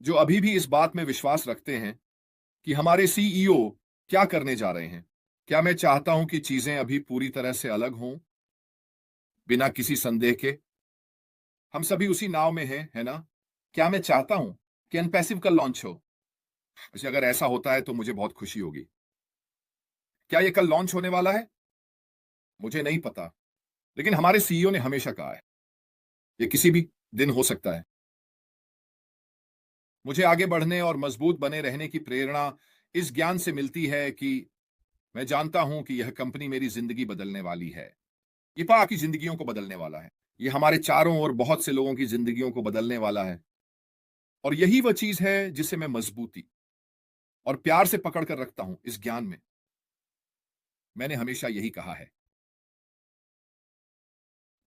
जो अभी भी इस बात में विश्वास रखते हैं कि हमारे सीईओ क्या करने जा रहे हैं। क्या मैं चाहता हूं कि चीजें अभी पूरी तरह से अलग हों, बिना किसी संदेह के? हम सभी उसी नाव में हैं, है ना? क्या मैं चाहता हूं कि अनपैसिव कल लॉन्च हो? वैसे अगर ऐसा होता है तो मुझे बहुत खुशी होगी। क्या ये कल लॉन्च होने वाला है? मुझे नहीं पता, लेकिन हमारे सीईओ ने हमेशा कहा है, ये किसी भी दिन हो सकता है। मुझे आगे बढ़ने और मजबूत बने रहने की प्रेरणा इस ज्ञान से मिलती है कि मैं जानता हूं कि यह कंपनी मेरी जिंदगी बदलने वाली है। ये आपकी जिंदगियों को बदलने वाला है। ये हमारे चारों ओर बहुत से लोगों की जिंदगियों को बदलने वाला है। और यही वह चीज है जिसे मैं मजबूती और प्यार से पकड़ कर रखता हूं इस ज्ञान में। मैंने हमेशा यही कहा है,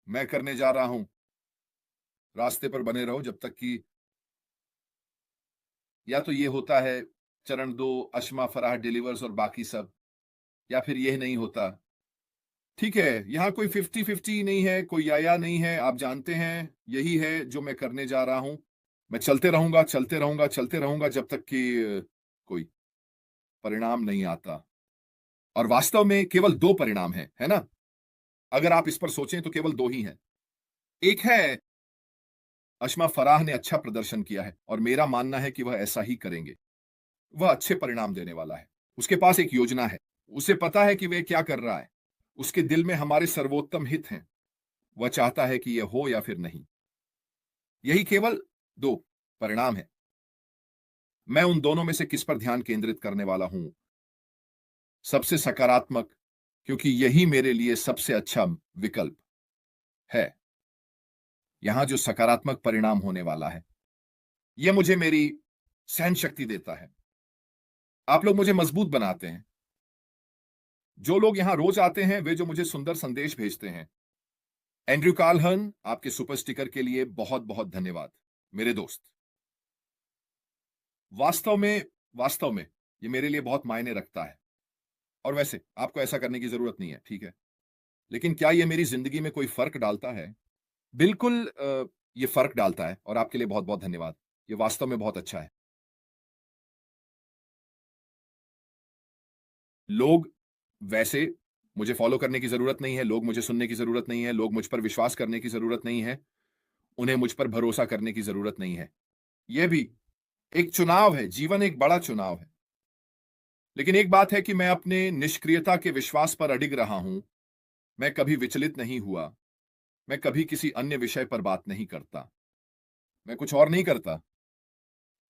मैं करने जा रहा हूं, रास्ते पर बने रहो जब तक कि या तो ये होता है चरण 2 अशमा फराह डिलीवर्स और बाकी सब, या फिर यह नहीं होता। ठीक है, यहां कोई 50-50 नहीं है, कोई या नहीं है। आप जानते हैं यही है जो मैं करने जा रहा हूं। मैं चलते रहूंगा, चलते रहूंगा, चलते रहूंगा जब तक कि कोई परिणाम नहीं आता। और वास्तव में केवल 2 परिणाम हैं, है ना? अगर आप इस पर सोचें तो केवल 2 ही हैं। एक है अशमा फराह ने अच्छा प्रदर्शन किया है और मेरा मानना है कि वह ऐसा ही करेंगे। वह अच्छे परिणाम देने वाला है। उसके पास एक योजना है। उसे पता है कि वह क्या कर रहा है। उसके दिल में हमारे सर्वोत्तम हित हैं। वह चाहता है कि यह हो या फिर नहीं। यही केवल 2 परिणाम है। मैं उन दोनों में से किस पर ध्यान केंद्रित करने वाला हूं? सबसे सकारात्मक, क्योंकि यही मेरे लिए सबसे अच्छा विकल्प है। यहां जो सकारात्मक परिणाम होने वाला है, यह मुझे मेरी सहन शक्ति देता है। आप लोग मुझे मजबूत बनाते हैं। जो लोग यहां रोज आते हैं, वे जो मुझे सुंदर संदेश भेजते हैं। एंड्रयू कार्लहन, आपके सुपर स्टिकर के लिए बहुत बहुत धन्यवाद मेरे दोस्त। वास्तव में ये मेरे लिए बहुत मायने रखता है। और वैसे आपको ऐसा करने की जरूरत नहीं है, ठीक है? लेकिन क्या ये मेरी जिंदगी में कोई फर्क डालता है? बिल्कुल, ये फर्क डालता है और आपके लिए बहुत बहुत धन्यवाद। ये वास्तव में बहुत अच्छा है। लोग वैसे मुझे फॉलो करने की जरूरत नहीं है, लोग मुझे सुनने की जरूरत नहीं है, लोग मुझ पर विश्वास करने की जरूरत नहीं है, उन्हें मुझ पर भरोसा करने की जरूरत नहीं है। यह भी एक चुनाव है, जीवन एक बड़ा चुनाव है। लेकिन एक बात है कि मैं अपने निष्क्रियता के विश्वास पर अडिग रहा हूं। मैं कभी विचलित नहीं हुआ। मैं कभी किसी अन्य विषय पर बात नहीं करता। मैं कुछ और नहीं करता।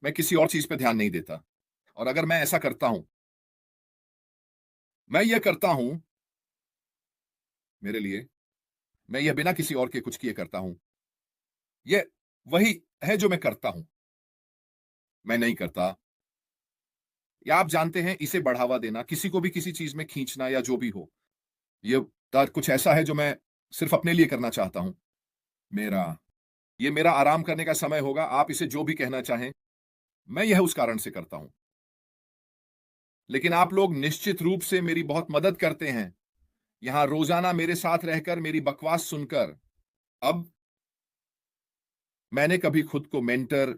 मैं किसी और चीज पे ध्यान नहीं देता। और अगर मैं ऐसा करता हूं, मैं यह करता हूं मेरे लिए, मैं यह बिना किसी और के कुछ किए करता हूं। यह वही है जो मैं करता हूं। मैं नहीं करता, या आप जानते हैं, इसे बढ़ावा देना, किसी को भी किसी चीज में खींचना या जो भी हो, ये कुछ ऐसा है जो मैं सिर्फ अपने लिए करना चाहता हूं। मेरा ये मेरा आराम करने का समय होगा, आप इसे जो भी कहना चाहें। मैं यह उस कारण से करता हूं। लेकिन आप लोग निश्चित रूप से मेरी बहुत मदद करते हैं, यहां रोजाना मेरे साथ रहकर, मेरी बकवास सुनकर। अब मैंने कभी खुद को मेंटर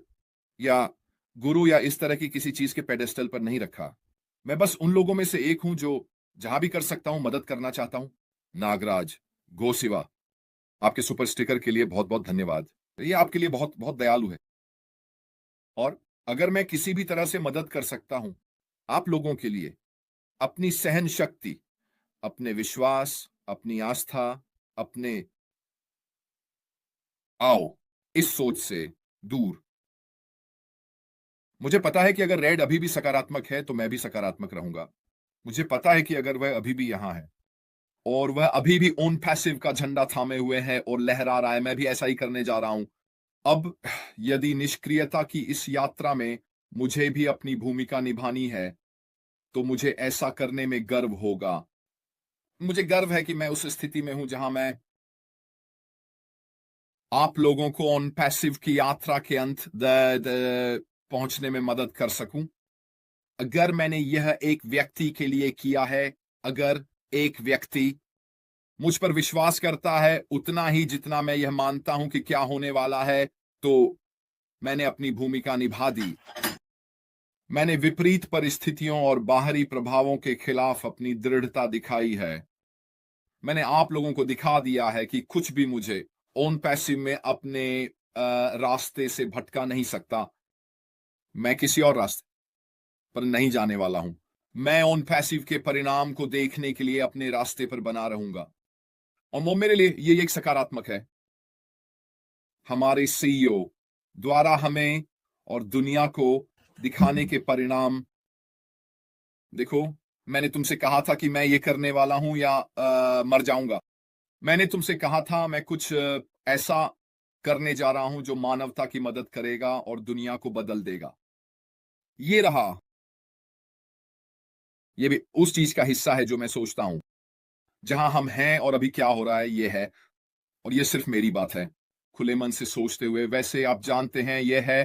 या गुरु या इस तरह की किसी चीज के पेडेस्टल पर नहीं रखा। मैं बस उन लोगों में से एक हूं जो जहां भी कर सकता हूं मदद करना चाहता हूं। नागराज, गोसिवा, आपके सुपर स्टिकर के लिए बहुत बहुत धन्यवाद। ये आपके लिए बहुत बहुत दयालु है। और अगर मैं किसी भी तरह से मदद कर सकता हूं आप लोगों के लिए, अपनी सहन शक्ति, अपने विश्वास, अपनी आस्था, अपने आओ इस सोच से दूर, मुझे पता है कि अगर रेड अभी भी सकारात्मक है तो मैं भी सकारात्मक रहूंगा। मुझे पता है कि अगर वह अभी भी यहां है और वह अभी भी ओन पैसिव का झंडा थामे हुए है और लहरा रहा है, मैं भी ऐसा ही करने जा रहा हूं। अब यदि निष्क्रियता की इस यात्रा में मुझे भी अपनी भूमिका निभानी है, तो मुझे ऐसा करने में गर्व होगा। मुझे गर्व है कि मैं उस स्थिति में हूं जहां मैं आप लोगों को ऑन पैसिव की यात्रा के अंत पहुंचने में मदद कर सकूं। अगर मैंने यह एक व्यक्ति के लिए किया है, अगर एक व्यक्ति मुझ पर विश्वास करता है उतना ही जितना मैं यह मानता हूं कि क्या होने वाला है, तो मैंने अपनी भूमिका निभा दी। मैंने विपरीत परिस्थितियों और बाहरी प्रभावों के खिलाफ अपनी दृढ़ता दिखाई है। मैंने आप लोगों को दिखा दिया है कि कुछ भी मुझे ओन पैसिव में अपने रास्ते से भटका नहीं सकता। मैं किसी और रास्ते पर नहीं जाने वाला हूं। मैं ओन पैसिव के परिणाम को देखने के लिए अपने रास्ते पर बना रहूंगा, और वो मेरे लिए ये एक सकारात्मक है। हमारे सीईओ द्वारा हमें और दुनिया को दिखाने के परिणाम देखो। मैंने तुमसे कहा था कि मैं ये करने वाला हूं या मर जाऊंगा। मैंने तुमसे कहा था मैं कुछ ऐसा करने जा रहा हूं जो मानवता की मदद करेगा और दुनिया को बदल देगा। ये रहा, ये भी उस चीज का हिस्सा है जो मैं सोचता हूं। जहां हम हैं और अभी क्या हो रहा है ये है, और ये सिर्फ मेरी बात है खुले मन से सोचते हुए। वैसे आप जानते हैं ये है